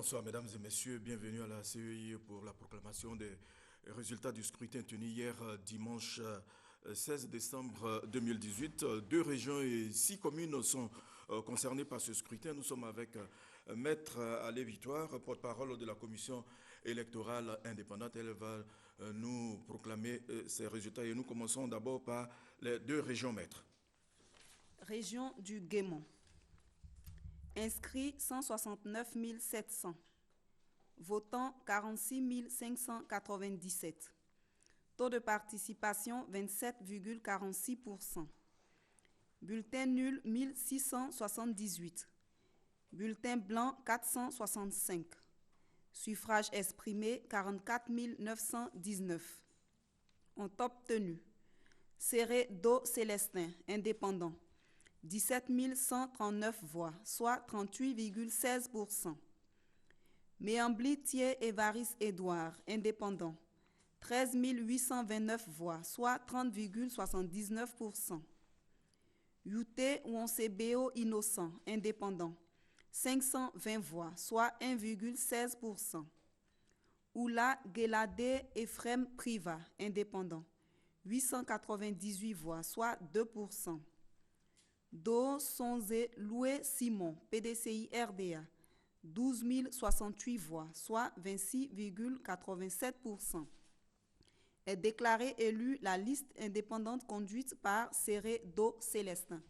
Bonsoir mesdames et messieurs, bienvenue à la CEI pour la proclamation des résultats du scrutin tenu hier dimanche 16 décembre 2018. Deux régions et 6 communes sont concernées par ce scrutin. Nous sommes avec Maître Allé Victoire, porte-parole de la commission électorale indépendante. Elle va nous proclamer ces résultats et nous commençons d'abord par les deux régions maîtres. Région du Guémont. Inscrits 169 700. Votants 46 597. Taux de participation 27,46%. Bulletin nul 1678. Bulletin blanc 465. Suffrage exprimé 44 919. Ont obtenu Serré Do Célestin, indépendant, 17 139 voix, soit 38,16%. Méambly Thier Évariste Édouard, indépendant, 13 829 voix, soit 30,79%. Youté Wonsebeo Innocent, indépendant, 520 voix, soit 1,16%. Oula Gelade Ephrem Priva, indépendant, 898 voix, soit 2%. Do Sonze Loué Simon, PDCI RDA, 12 068 voix, soit 26,87%. Est déclaré élu la liste indépendante conduite par Serré Do Célestin.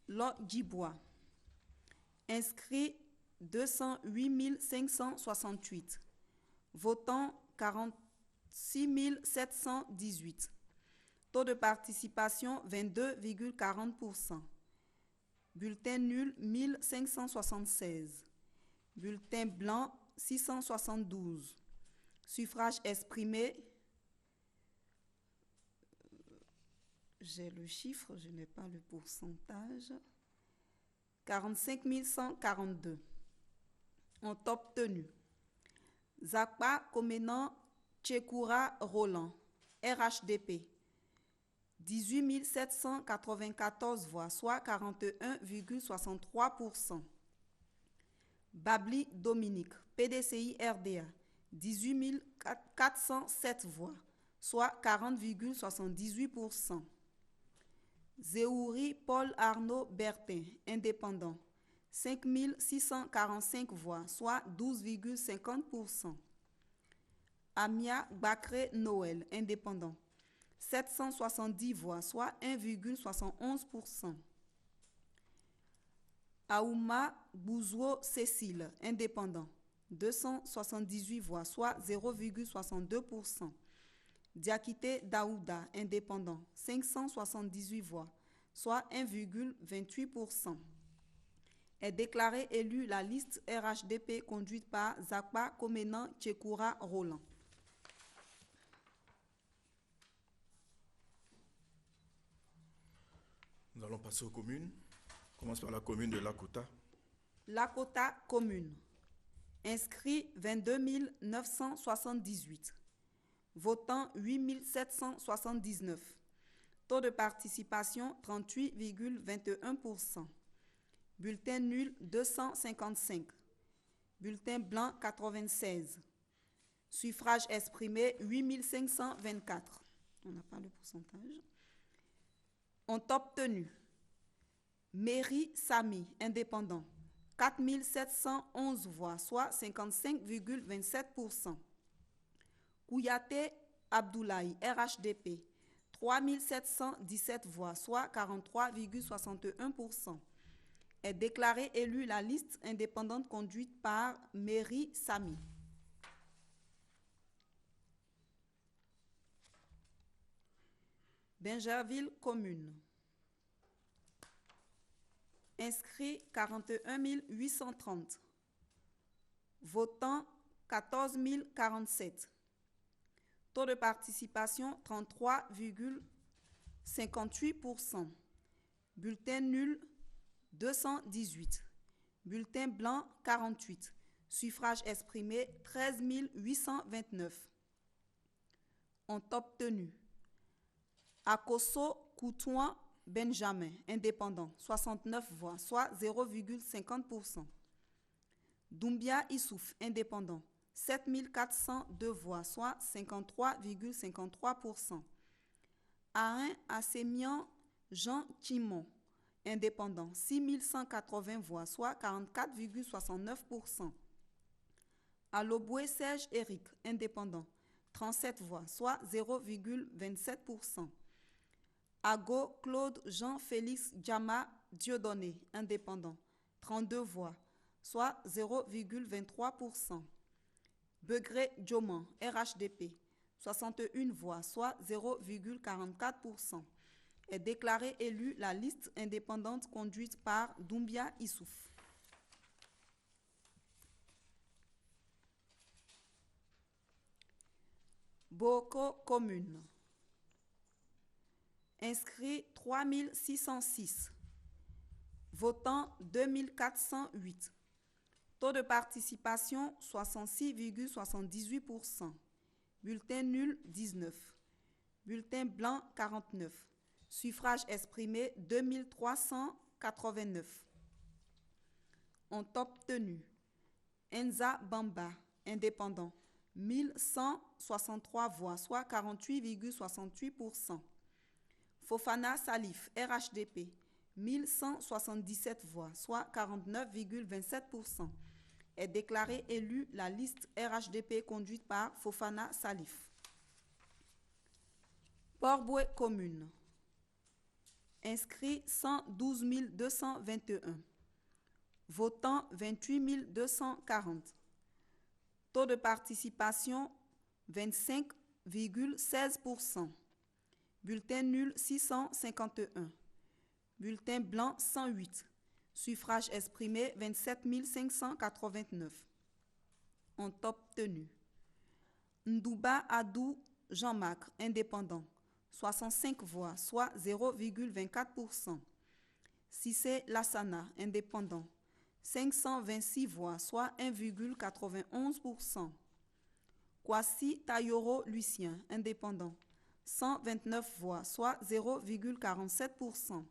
Lot Djibois. Inscrit 208 568. Votants 46 718. Taux de participation 22,40%. Bulletin nul 1576. Bulletin blanc 672. Suffrage exprimé. J'ai le chiffre, je n'ai pas le pourcentage. 45 142. Ont obtenu Zakpa Comenan Tchekoura Roland, RHDP, 18 794 voix, soit 41,63%. Babli Dominique, PDCI RDA, 18 407 voix, soit 40,78%. Zéouri Paul Arnaud Bertin, indépendant, 5 645 voix, soit 12,50%. Amia Bakre Noël, indépendant, 770 voix, soit 1,71%. Aouma Bouzouo Cécile, indépendant, 278 voix, soit 0,62%. Diakité Daouda, indépendant, 578 voix, soit 1,28%. Est déclaré élu la liste RHDP conduite par Zakpa Comenan Tchekoura Roland. Nous allons passer aux communes. On commence par la commune de Lakota. Lakota commune. Inscrit 22 978. Votant 8 779. Taux de participation 38,21%. Bulletin nul 255. Bulletin blanc 96. Suffrage exprimé 8 524. On n'a pas le pourcentage. Ont obtenu Mairie Sami, indépendant, 4 711 voix, soit 55,27%. Kouyaté Abdoulaye, RHDP, 3 717 voix, soit 43,61%. Est déclaré élu la liste indépendante conduite par Mairie Sami. Bingerville commune. Inscrit 41 830. Votants 14 047. Taux de participation 33,58%. Bulletin nul 218. Bulletin blanc 48. Suffrage exprimé 13 829. Ont obtenu Akoso Koutouan Benjamin, indépendant, 69 voix, soit 0,50%. Doumbia Issouf, indépendant, 7402 voix, soit 53,53%. Arin Assemian Jean Kimon, indépendant, 6180 voix, soit 44,69%. Aloboué Serge Eric, indépendant, 37 voix, soit 0,27%. Ago Claude Jean-Félix Djama Dieudonné, indépendant, 32 voix, soit 0,23%. Begré Djoman, RHDP, 61 voix, soit 0,44%. Est déclaré élu la liste indépendante conduite par Doumbia Issouf. Boko commune. Inscrits 3606. Votants 2408. Taux de participation 66,78%. Bulletin nul 19. Bulletin blanc 49. Suffrage exprimé 2389. Ont obtenu Enza Bamba, indépendant, 1163 voix, soit 48,68%. Fofana Salif, RHDP, 1177 voix, soit 49,27%. Est déclaré élu la liste RHDP conduite par Fofana Salif. Port-Boué commune. Inscrits 112 221. Votants 28 240. Taux de participation 25,16%. Bulletin nul 651. Bulletin blanc 108. Suffrage exprimé 27 589. Ont obtenu Ndouba Adou Jean-Marc, indépendant, 65 voix, soit 0,24%. Cissé Lassana, indépendant, 526 voix, soit 1,91%. Kwasi Tayoro Lucien, indépendant, 129 voix, soit 0,47%.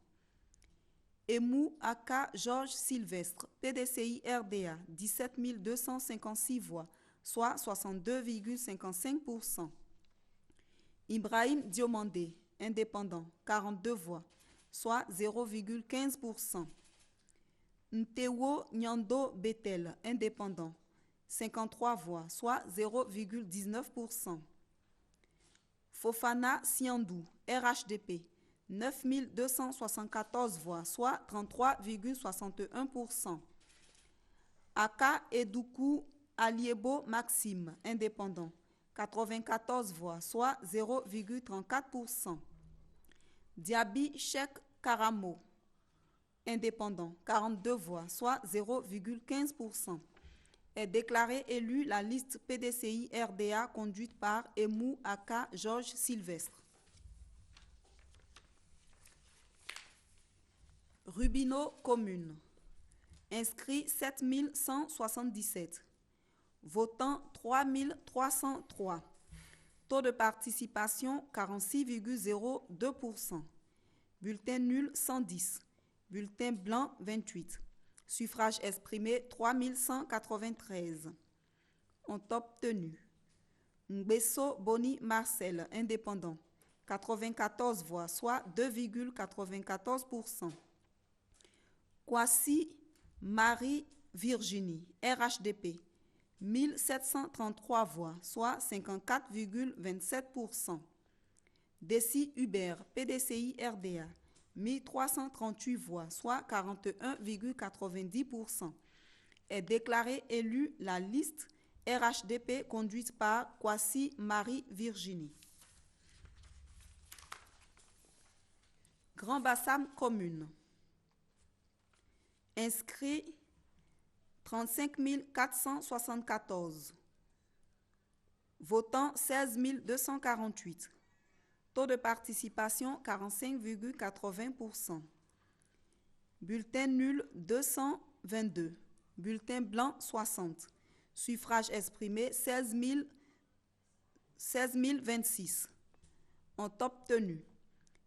Emou Aka Georges Sylvestre, PDCI RDA, 17 256 voix, soit 62,55%. Ibrahim Diomandé, indépendant, 42 voix, soit 0,15%. Ntewo Nyando Betel, indépendant, 53 voix, soit 0,19%. Fofana Siandou, RHDP, 9 274 voix, soit 33,61%. Aka Edoukou Aliebo Maxime, indépendant, 94 voix, soit 0,34%. Diaby Cheikh Karamo, indépendant, 42 voix, soit 0,15%. Est déclaré élu la liste PDCI RDA conduite par Emou Aka Georges Sylvestre. Rubino commune. Inscrits 7177. Votants 3303. Taux de participation 46,02%. Bulletin nul 110. Bulletin blanc 28. Suffrage exprimé 3193. Ont obtenu Ngbesso Boni Marcel, indépendant, 94 voix, soit 2,94%. Kwasi Marie Virginie, RHDP, 1733 voix, soit 54,27%. Desi Hubert, PDCI RDA, 1338 voix, soit 41,90%. Est déclaré élu la liste RHDP conduite par Kwasi Marie Virginie. Grand Bassam commune. Inscrits 35 474. Votants 16 248. Taux de participation 45,80%. Bulletin nul 222. Bulletin blanc 60. Suffrage exprimé 16 026. Ont obtenu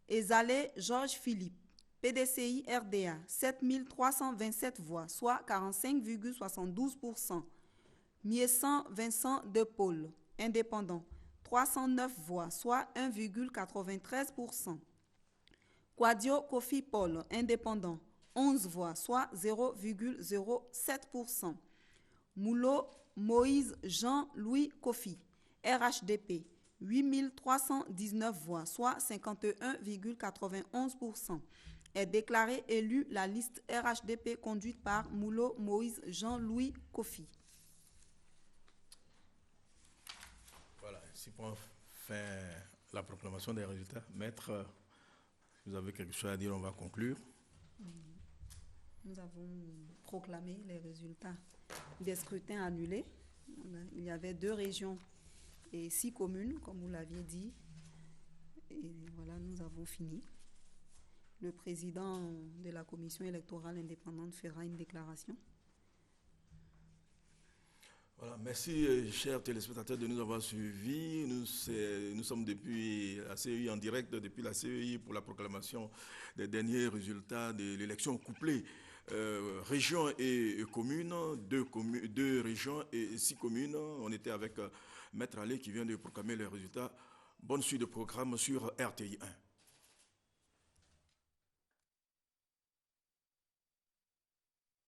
Ezalé Georges Philippe, PDCI RDA, 7327 voix, soit 45,72%. Miessan Vincent De Paul, indépendant, 309 voix, soit 1,93%. Quadio Kofi Paul, indépendant, 11 voix, soit 0,07%. Moulot Moïse Jean-Louis Kofi, RHDP, 8319 voix, soit 51,91%. Est déclaré élu la liste RHDP conduite par Moulot Moïse Jean-Louis Kofi. Voilà, ainsi prend fin la proclamation des résultats. Maître, vous avez quelque chose à dire, on va conclure. Nous avons proclamé les résultats des scrutins annulés. Il y avait 2 régions et 6 communes, comme vous l'aviez dit. Et voilà, nous avons fini. Le président de la commission électorale indépendante fera une déclaration. Voilà, merci, chers téléspectateurs, de nous avoir suivis. Nous sommes depuis la CEI en direct, depuis la CEI pour la proclamation des derniers résultats de l'élection couplée région et commune, 2 régions et 6 communes. On était avec Maître Allé qui vient de proclamer les résultats. Bonne suite de programme sur RTI 1.